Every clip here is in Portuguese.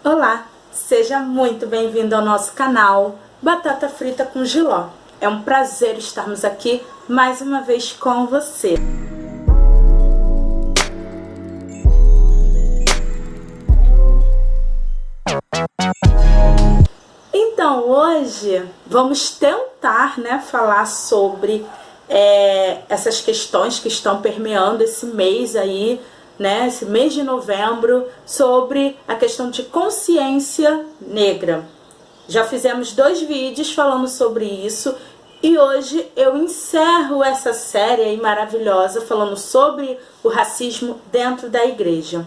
Olá, seja muito bem-vindo ao nosso canal Batata Frita com Giló. É um prazer estarmos aqui mais uma vez com você. Então hoje vamos tentar, falar sobre essas questões que estão permeando esse mês aí, esse mês de novembro, sobre a questão de consciência negra. Já fizemos 2 vídeos falando sobre isso e hoje eu encerro essa série aí maravilhosa falando sobre o racismo dentro da igreja.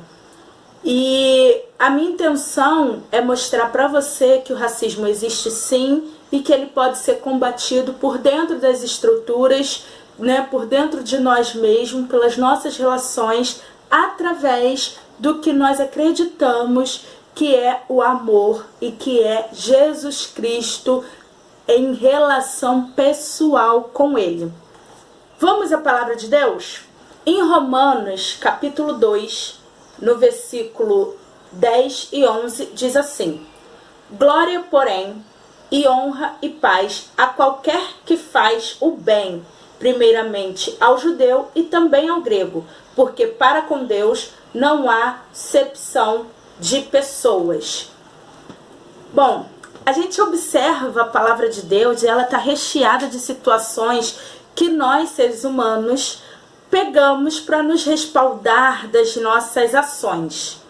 E a minha intenção é mostrar para você que o racismo existe sim e que ele pode ser combatido por dentro das estruturas, por dentro de nós mesmos, pelas nossas relações, através do que nós acreditamos que é o amor e que é Jesus Cristo em relação pessoal com Ele. Vamos à palavra de Deus? Em Romanos, capítulo 2, no versículo 10 e 11, diz assim: Glória, porém, e honra e paz a qualquer que faz o bem, primeiramente ao judeu e também ao grego, porque para com Deus não há acepção de pessoas. Bom, a gente observa a palavra de Deus e ela está recheada de situações que nós, seres humanos, pegamos para nos respaldar das nossas ações.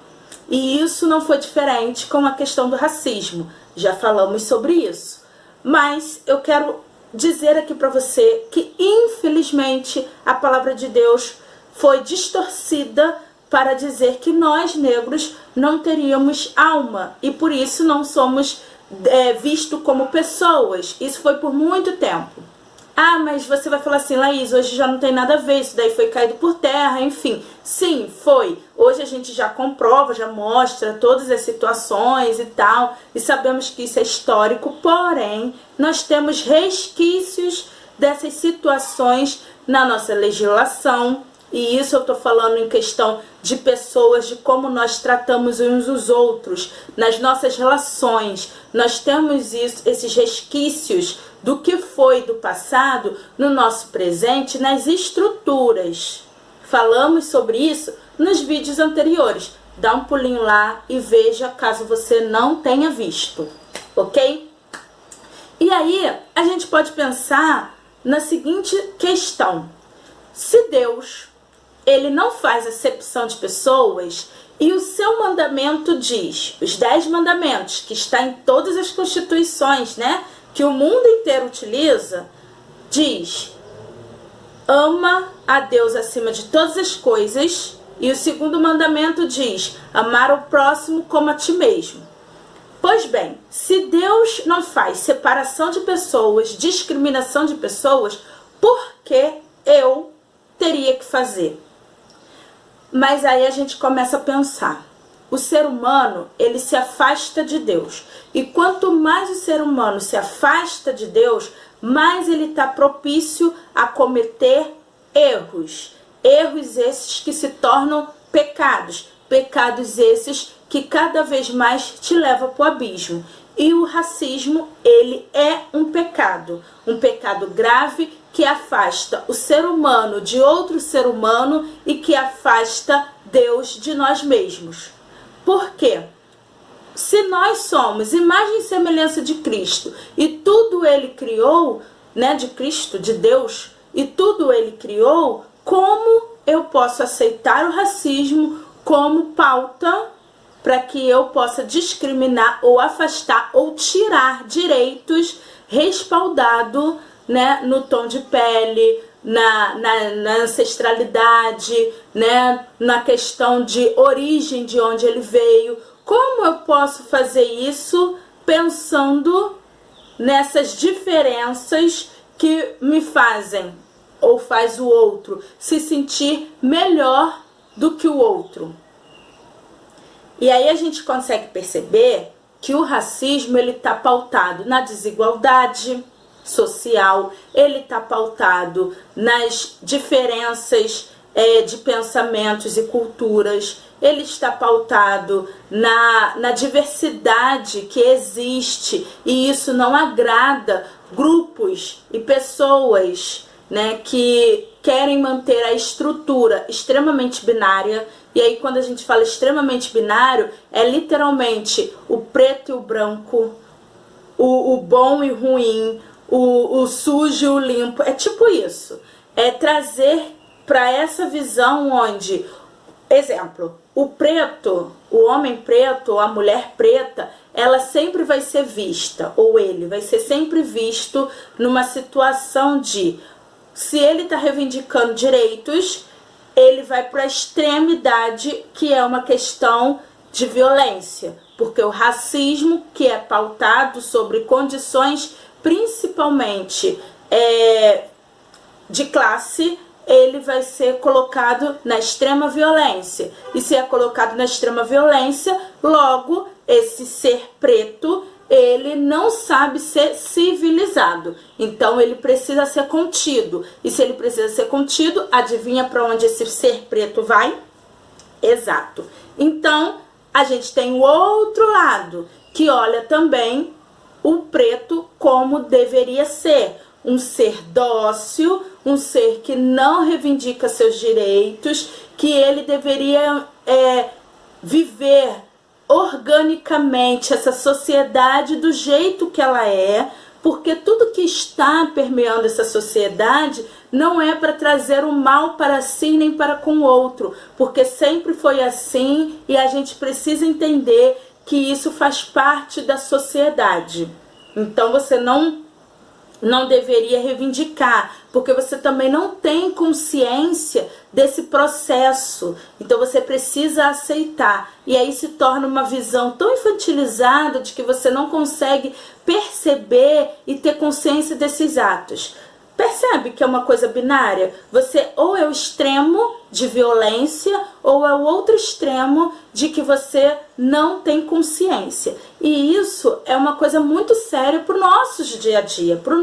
E isso não foi diferente com a questão do racismo. Já falamos sobre isso. Mas eu quero dizer aqui para você que, infelizmente, a palavra de Deus foi distorcida para dizer que nós, negros, não teríamos alma e por isso não somos vistos como pessoas. Isso foi por muito tempo. Ah, mas você vai falar assim, Laís, hoje já não tem nada a ver, isso daí foi caído por terra, enfim. Sim, foi. Hoje a gente já comprova, já mostra todas as situações e tal, e sabemos que isso é histórico, porém, nós temos resquícios dessas situações na nossa legislação, e isso eu estou falando em questão de pessoas, de como nós tratamos uns os outros, nas nossas relações. Nós temos esses resquícios do que foi do passado no nosso presente, nas estruturas. Falamos sobre isso nos vídeos anteriores. Dá um pulinho lá e veja caso você não tenha visto, ok? E aí a gente pode pensar na seguinte questão: se Deus ele não faz acepção de pessoas e o seu mandamento diz, os 10 mandamentos que está em todas as constituições, que o mundo inteiro utiliza, diz: ama a Deus acima de todas as coisas, e o segundo mandamento diz: amar o próximo como a ti mesmo. Pois bem, se Deus não faz separação de pessoas, discriminação de pessoas, por que eu teria que fazer? Mas aí a gente começa a pensar. O ser humano, ele se afasta de Deus. E quanto mais o ser humano se afasta de Deus, mais ele está propício a cometer erros. Erros esses que se tornam pecados. Pecados esses que cada vez mais te levam para o abismo. E o racismo, ele é um pecado grave que afasta o ser humano de outro ser humano e que afasta Deus de nós mesmos. Por quê? Se nós somos imagem e semelhança de Cristo e tudo ele criou, de Cristo, de Deus, e tudo ele criou, como eu posso aceitar o racismo como pauta para que eu possa discriminar ou afastar ou tirar direitos respaldado, no tom de pele, na ancestralidade, na questão de origem de onde ele veio? Como eu posso fazer isso pensando nessas diferenças que me fazem ou faz o outro se sentir melhor do que o outro? E aí a gente consegue perceber que o racismo ele está pautado na desigualdade social, ele está pautado nas diferenças de pensamentos e culturas, ele está pautado na diversidade que existe, e isso não agrada grupos e pessoas, né, que querem manter a estrutura extremamente binária. E aí, quando a gente fala extremamente binário, é literalmente o preto e o branco, o bom e o ruim, o sujo e o limpo. É tipo isso. É trazer para essa visão onde, exemplo, o preto, o homem preto, ou a mulher preta, ela sempre vai ser vista, ou ele vai ser sempre visto numa situação de, se ele está reivindicando direitos, ele vai para a extremidade, que é uma questão de violência, porque o racismo, que é pautado sobre condições principalmente de classe, ele vai ser colocado na extrema violência. E se é colocado na extrema violência, logo esse ser preto, ele não sabe ser civilizado. Então ele precisa ser contido. E se ele precisa ser contido, adivinha para onde esse ser preto vai? Exato. Então a gente tem o outro lado, que olha também o preto como deveria ser. Um ser dócil, um ser que não reivindica seus direitos, que ele deveria viver organicamente essa sociedade do jeito que ela é, porque tudo que está permeando essa sociedade não é para trazer o mal para si nem para com o outro, porque sempre foi assim e a gente precisa entender que isso faz parte da sociedade. Então você não deveria reivindicar, porque você também não tem consciência desse processo. Então você precisa aceitar. E aí se torna uma visão tão infantilizada de que você não consegue perceber e ter consciência desses atos. Percebe que é uma coisa binária? Você ou é o extremo de violência ou é o outro extremo de que você não tem consciência. E isso é uma coisa muito séria para o nosso dia a dia, para o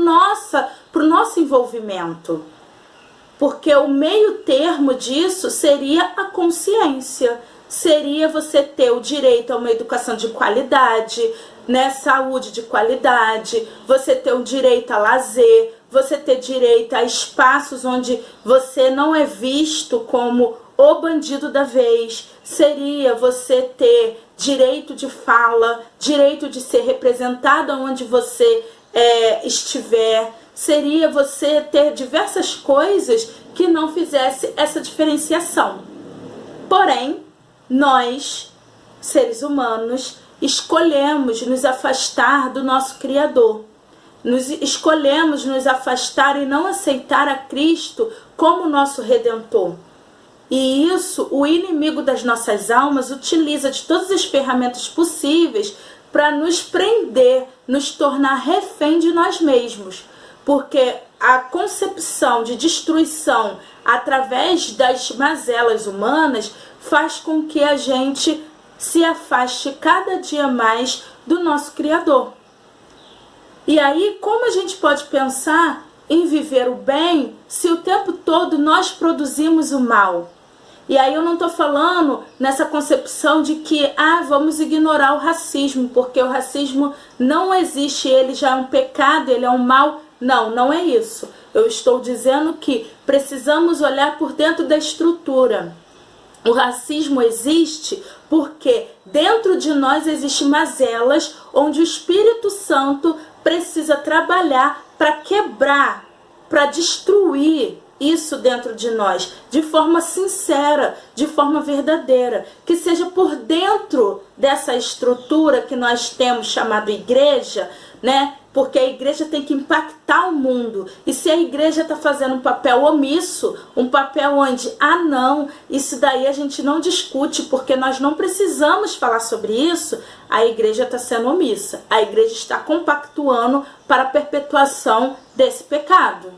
nosso envolvimento. Porque o meio termo disso seria a consciência. Seria você ter o direito a uma educação de qualidade, né, saúde de qualidade, você ter o direito a lazer, você ter direito a espaços onde você não é visto como o bandido da vez. Seria você ter direito de fala, direito de ser representado onde você estiver. Seria você ter diversas coisas que não fizesse essa diferenciação. Porém, nós, seres humanos, escolhemos nos afastar do nosso Criador. Escolhemos nos afastar e não aceitar a Cristo como nosso Redentor. E isso o inimigo das nossas almas utiliza de todas as ferramentas possíveis para nos prender, nos tornar refém de nós mesmos. Porque a concepção de destruição através das mazelas humanas faz com que a gente se afaste cada dia mais do nosso Criador. E aí, como a gente pode pensar em viver o bem se o tempo todo nós produzimos o mal? E aí eu não estou falando nessa concepção de que vamos ignorar o racismo, porque o racismo não existe, ele já é um pecado, ele é um mal. Não, não é isso. Eu estou dizendo que precisamos olhar por dentro da estrutura. O racismo existe porque dentro de nós existem mazelas onde o Espírito Santo precisa trabalhar para quebrar, para destruir isso dentro de nós, de forma sincera, de forma verdadeira, que seja por dentro dessa estrutura que nós temos chamado igreja, né? Porque a igreja tem que impactar o mundo. E se a igreja está fazendo um papel omisso, um papel onde, não, isso daí a gente não discute, porque nós não precisamos falar sobre isso, a igreja está sendo omissa. A igreja está compactuando para a perpetuação desse pecado.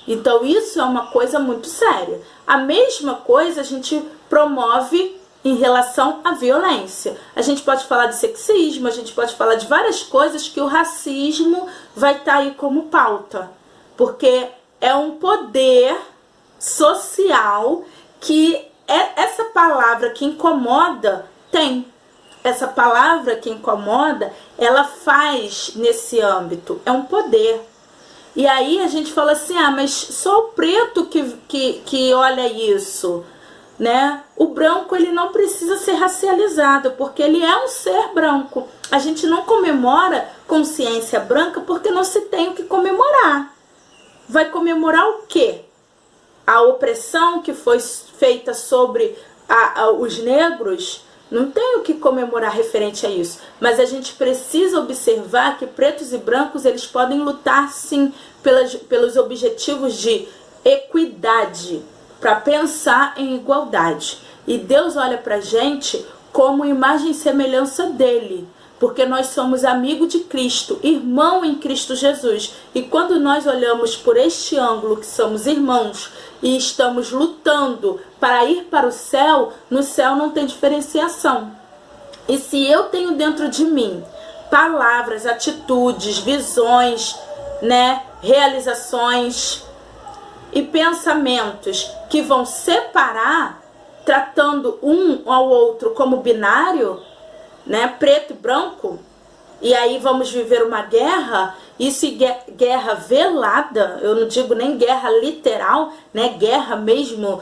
Então isso é uma coisa muito séria. A mesma coisa a gente promove em relação à violência. A gente pode falar de sexismo, a gente pode falar de várias coisas que o racismo vai estar aí como pauta. Porque é um poder social que essa palavra que incomoda, tem. Essa palavra que incomoda, ela faz nesse âmbito, é um poder. E aí a gente fala assim, ah, mas só o preto que olha isso, né? O branco, ele não precisa ser racializado, porque ele é um ser branco. A gente não comemora consciência branca porque não se tem o que comemorar. Vai comemorar o quê? A opressão que foi feita sobre os negros? Não tem o que comemorar referente a isso. Mas a gente precisa observar que pretos e brancos, eles podem lutar sim pelos objetivos de equidade, para pensar em igualdade. E Deus olha pra gente como imagem e semelhança dele, porque nós somos amigo de Cristo, irmão em Cristo Jesus. E quando nós olhamos por este ângulo que somos irmãos e estamos lutando para ir para o céu, no céu não tem diferenciação. E se eu tenho dentro de mim palavras, atitudes, visões, né, realizações e pensamentos que vão separar, tratando um ao outro como binário, né, preto e branco, e aí vamos viver uma guerra, isso é guerra velada, eu não digo nem guerra literal, né, guerra mesmo,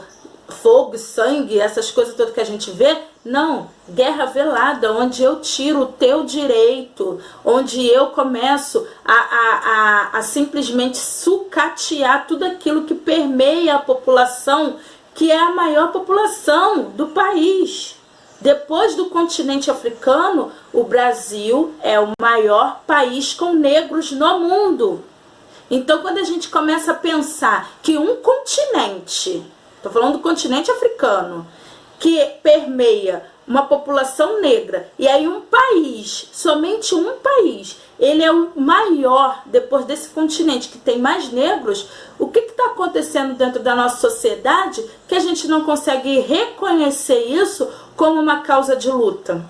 fogo, sangue, essas coisas todas que a gente vê, não, guerra velada, onde eu tiro o teu direito, onde eu começo a simplesmente sucatear tudo aquilo que permeia a população, que é a maior população do país. Depois do continente africano, o Brasil é o maior país com negros no mundo. Então, quando a gente começa a pensar que um continente, estou falando do continente africano, que permeia uma população negra, e aí um país, somente um país, ele é o maior, depois desse continente que tem mais negros, o que está acontecendo dentro da nossa sociedade que a gente não consegue reconhecer isso como uma causa de luta?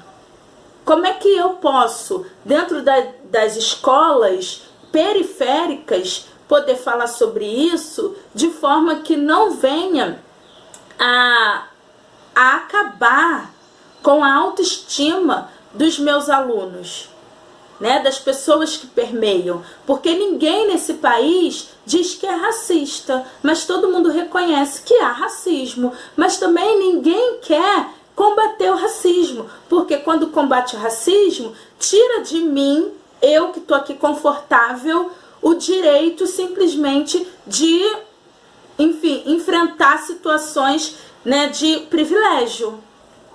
Como é que eu posso, dentro das escolas periféricas, poder falar sobre isso de forma que não venha a acabar com a autoestima dos meus alunos, né, das pessoas que permeiam? Porque ninguém nesse país diz que é racista, mas todo mundo reconhece que há racismo, mas também ninguém quer combater o racismo, porque quando combate o racismo, tira de mim, eu que estou aqui confortável, o direito simplesmente de, enfim, enfrentar situações, né, de privilégio.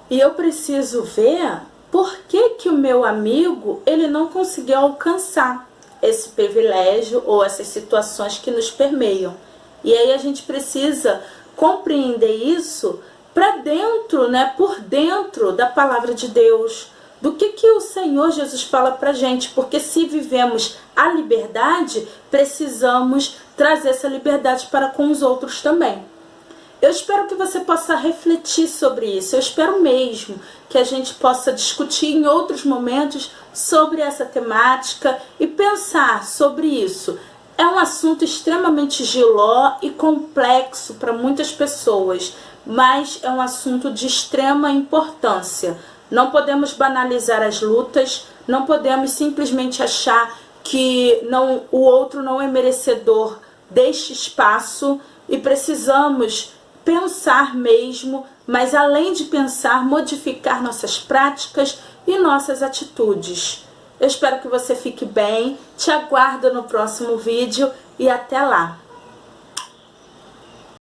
E eu preciso ver por que o meu amigo, ele não conseguiu alcançar esse privilégio ou essas situações que nos permeiam. E aí a gente precisa compreender isso para dentro, né, por dentro da palavra de Deus, do que o Senhor Jesus fala para a gente, porque se vivemos a liberdade, precisamos trazer essa liberdade para com os outros também. Eu espero que você possa refletir sobre isso, eu espero mesmo que a gente possa discutir em outros momentos sobre essa temática e pensar sobre isso. É um assunto extremamente giló e complexo para muitas pessoas, mas é um assunto de extrema importância. Não podemos banalizar as lutas, não podemos simplesmente achar que o outro não é merecedor deste espaço e precisamos pensar mesmo, mas além de pensar, modificar nossas práticas e nossas atitudes. Eu espero que você fique bem, te aguardo no próximo vídeo e até lá!